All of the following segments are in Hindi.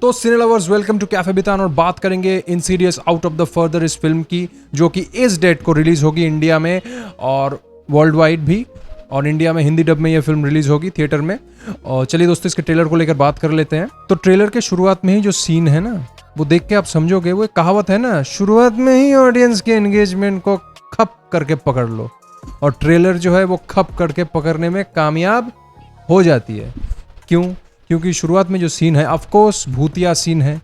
तो सिने लवर्स, वेलकम टू कैफे बितान और बात करेंगे insidious out of the further इस फिल्म की, जो कि इस डेट को रिलीज होगी इंडिया में और वर्ल्ड वाइड भी। और इंडिया में हिंदी डब में ये फिल्म रिलीज होगी थिएटर में। और चलिए दोस्तों, इसके ट्रेलर को लेकर बात कर लेते हैं। तो ट्रेलर के शुरुआत में ही जो सीन है ना, वो देख के आप समझोगे, वो एक कहावत है ना, शुरुआत में ही ऑडियंस के एंगेजमेंट को खप करके पकड़ लो। और ट्रेलर जो है वो खप करके पकड़ने में कामयाब हो जाती है। क्यों? क्योंकि शुरुआत में जो सीन है, ऑफ कोर्स भूतिया सीन है,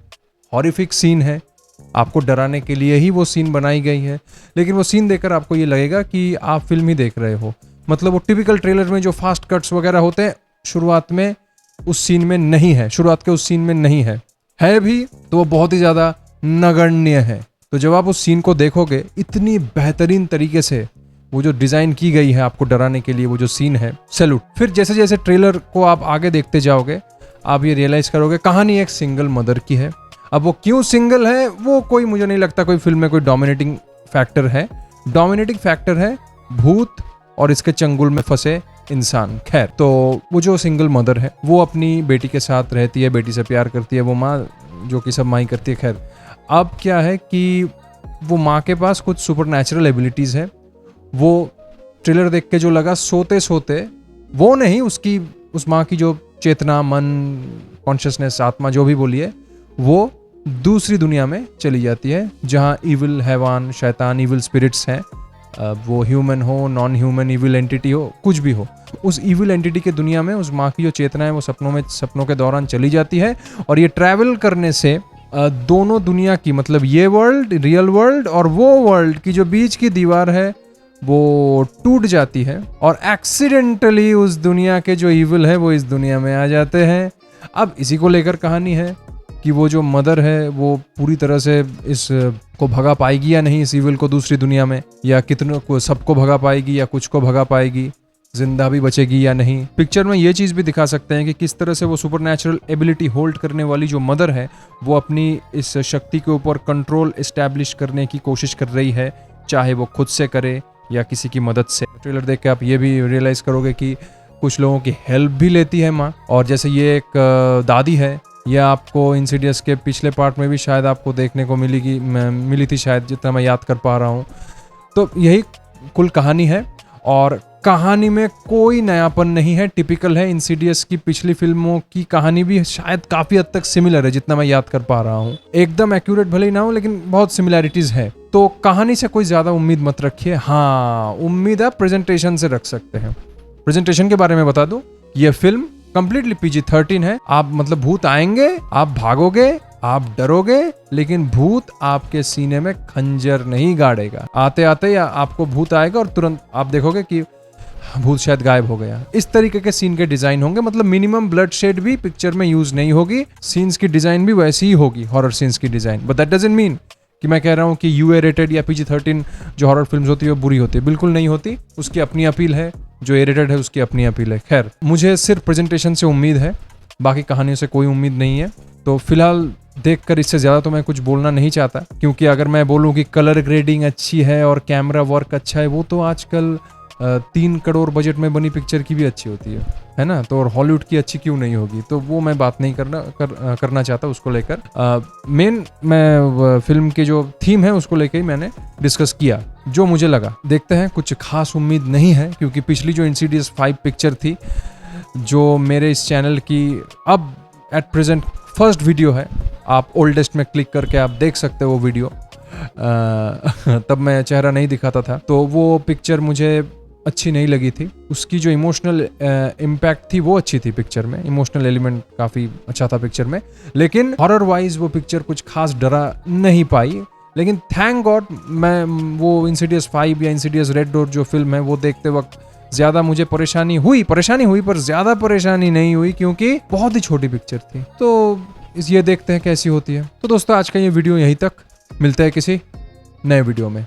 हॉरिफिक सीन है, आपको डराने के लिए ही वो सीन बनाई गई है। लेकिन वो सीन देखकर आपको ये लगेगा कि आप फिल्म ही देख रहे हो। मतलब वो टिपिकल ट्रेलर में जो फास्ट कट्स वगैरह होते हैं, शुरुआत में उस सीन में नहीं है, शुरुआत के उस सीन में नहीं है भी तो वो बहुत ही ज़्यादा नगण्य है। तो जब आप उस सीन को देखोगे, इतनी बेहतरीन तरीके से वो जो डिज़ाइन की गई है आपको डराने के लिए, वो जो सीन है, सैल्यूट। फिर जैसे जैसे ट्रेलर को आप आगे देखते जाओगे, आप ये रियलाइज़ करोगे कहानी एक सिंगल मदर की है। अब वो क्यों सिंगल है, वो कोई, मुझे नहीं लगता कोई फिल्म में कोई डोमिनेटिंग फैक्टर है। डोमिनेटिंग फैक्टर है भूत और इसके चंगुल में फंसे इंसान। खैर, तो वो जो सिंगल मदर है वो अपनी बेटी के साथ रहती है, बेटी से प्यार करती है, वो माँ जो कि सब माँ ही करती है। खैर, अब क्या है कि वो माँ के पास कुछ सुपर नेचुरल एबिलिटीज़ है। वो ट्रेलर देख के जो लगा, सोते सोते वो नहीं, उसकी उस माँ की जो चेतना, मन, कॉन्शियसनेस, आत्मा, जो भी बोलिए, वो दूसरी दुनिया में चली जाती है, जहाँ इविल हैवान, शैतान, इविल स्पिरिट्स हैं। वो ह्यूमन हो, नॉन ह्यूमन इविल एंटिटी हो, कुछ भी हो, उस इविल एंटिटी के दुनिया में उस माँ की जो चेतना है वो सपनों के दौरान चली जाती है। और ये ट्रैवल करने से दोनों दुनिया की, मतलब ये वर्ल्ड, रियल वर्ल्ड, और वो वर्ल्ड की जो बीच की दीवार है वो टूट जाती है और एक्सीडेंटली उस दुनिया के जो इविल है वो इस दुनिया में आ जाते हैं। अब इसी को लेकर कहानी है कि वो जो मदर है वो पूरी तरह से इस को भगा पाएगी या नहीं, इस इविल को दूसरी दुनिया में, या कितनों को, सबको भगा पाएगी या कुछ को भगा पाएगी, जिंदा भी बचेगी या नहीं। पिक्चर में ये चीज़ भी दिखा सकते हैं कि किस तरह से वो सुपरनैचुरल एबिलिटी होल्ड करने वाली जो मदर है वो अपनी इस शक्ति के ऊपर कंट्रोल इस्टेब्लिश करने की कोशिश कर रही है, चाहे वो खुद से करे या किसी की मदद से। ट्रेलर देख के आप ये भी रियलाइज़ करोगे कि कुछ लोगों की हेल्प भी लेती है माँ। और जैसे ये एक दादी है, यह आपको इंसिडियस के पिछले पार्ट में भी शायद आपको देखने को मिली थी शायद, जितना मैं याद कर पा रहा हूँ। तो यही कुल कहानी है और कहानी में कोई नयापन नहीं है, टिपिकल है। इंसिडियस की पिछली फिल्मों की कहानी भी शायद काफ़ी हद तक सिमिलर है, जितना मैं याद कर पा रहा हूँ। एकदम एक्यूरेट भले ही ना हो, लेकिन बहुत सिमिलैरिटीज़ है। तो कहानी से कोई ज़्यादा उम्मीद मत रखिए। हाँ, उम्मीद आप प्रेजेंटेशन से रख सकते हैं। प्रेजेंटेशन के बारे में बता दूं, यह फिल्म कंप्लीटली PG-13 है। आप, मतलब भूत आएंगे, आप भागोगे, आप डरोगे, लेकिन भूत आपके सीने में खंजर नहीं गाड़ेगा। आते आते या आपको भूत आएगा और तुरंत आप देखोगे कि भूत शायद गायब हो गया। इस तरीके के सीन के डिजाइन होंगे, मतलब मिनिमम ब्लड शेड भी पिक्चर में यूज नहीं होगी। सीन्स की डिजाइन भी वैसी ही होगी, हॉरर सीन्स की design. But that doesn't mean कि मैं कह रहा हूँ कि UA रेटेड या PG-13 जो हॉरर फिल्म्स होती है वो बुरी होती है, बिल्कुल नहीं होती। उसकी अपनी अपील है, जो A रेटेड है उसकी अपनी अपील है। खैर, मुझे सिर्फ प्रेजेंटेशन से उम्मीद है, बाकी कहानियों से कोई उम्मीद नहीं है। तो फिलहाल देखकर इससे ज़्यादा तो मैं कुछ बोलना नहीं चाहता, क्योंकि अगर मैं बोलूँ कि कलर ग्रेडिंग अच्छी है और कैमरा वर्क अच्छा है, वो तो आजकल 3 करोड़ बजट में बनी पिक्चर की भी अच्छी होती है ना। तो और हॉलीवुड की अच्छी क्यों नहीं होगी, तो वो मैं बात नहीं करना चाहता उसको लेकर। मेन मैं फिल्म के जो थीम है उसको लेकर ही मैंने डिस्कस किया, जो मुझे लगा। देखते हैं, कुछ खास उम्मीद नहीं है, क्योंकि पिछली जो इंसिडियस 5 पिक्चर थी, जो मेरे इस चैनल की अब एट प्रेजेंट फर्स्ट वीडियो है, आप ओल्डेस्ट में क्लिक करके आप देख सकते हो वो वीडियो। तब मैं चेहरा नहीं दिखाता था, तो वो पिक्चर मुझे अच्छी नहीं लगी थी। उसकी जो इमोशनल इम्पैक्ट थी वो अच्छी थी पिक्चर में, इमोशनल एलिमेंट काफ़ी अच्छा था पिक्चर में, लेकिन हॉरर वाइज वो पिक्चर कुछ खास डरा नहीं पाई। लेकिन थैंक गॉड, मैं वो इंसिडियस 5 या इंसिडियस रेड डोर जो फिल्म है वो देखते वक्त ज़्यादा मुझे परेशानी हुई पर ज़्यादा परेशानी नहीं हुई, क्योंकि बहुत ही छोटी पिक्चर थी। तो ये देखते हैं कैसी होती है। तो दोस्तों, आज का ये वीडियो यहीं तक, मिलते हैं किसी नए वीडियो में।